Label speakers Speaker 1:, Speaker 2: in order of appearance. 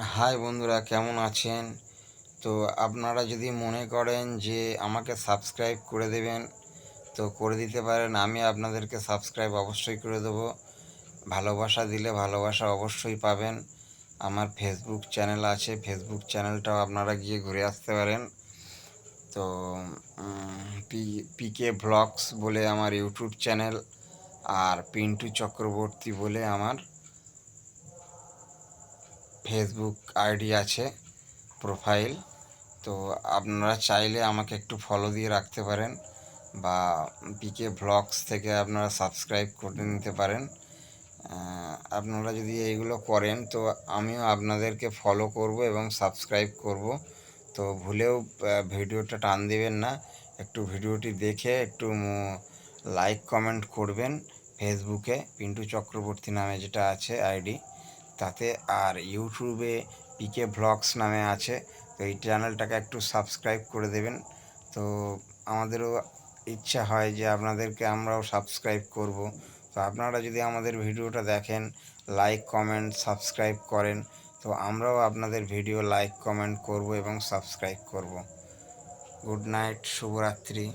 Speaker 1: High বন্ধুরা, কেমন আছেন? তো আপনারা যদি মনে করেন যে আমাকে সাবস্ক্রাইব করে দেবেন, তো করে দিতে পারেন। আমি আপনাদেরকে সাবস্ক্রাইব অবশ্যই করে দেবো। ভালোবাসা দিলে ভালোবাসা অবশ্যই পাবেন। আমার ফেসবুক চ্যানেল আছে, ফেসবুক চ্যানেলটাও আপনারা গিয়ে ঘুরে আসতে পারেন। তো পিকে ভ্লগস বলে আমার ইউটিউব চ্যানেল, আর পিন্টু চক্রবর্তী বলে আমার ফেসবুক আইডি আছে, প্রোফাইল। তো আপনারা চাইলে আমাকে একটু ফলো দিয়ে রাখতে পারেন, বা পিকে ভ্লগস থেকে আপনারা সাবস্ক্রাইব করে নিতে পারেন। আপনারা যদি এইগুলো করেন তো আমিও আপনাদেরকে ফলো করব এবং সাবস্ক্রাইব করব। তো ভুলেও ভিডিওটা টান দিবেন না। একটু ভিডিওটি দেখে একটু লাইক কমেন্ট করবেন ফেসবুকে পিন্টু চক্রবর্তী নামে যেটা আছে আইডি তাতে। আর ইউটিউবে পিকে ভ্লগস নামে আছে, তো এই চ্যানেলটাকে একটু সাবস্ক্রাইব করে দেবেন। তো আমাদেরও ইচ্ছা হয় যে আপনাদেরকে আমরাও সাবস্ক্রাইব করব। তো আপনারা যদি আমাদের ভিডিওটা দেখেন, লাইক কমেন্ট সাবস্ক্রাইব করেন, তো আমরাও আপনাদের ভিডিও লাইক কমেন্ট করব এবং সাবস্ক্রাইব করব। গুড নাইট, শুভরাত্রি।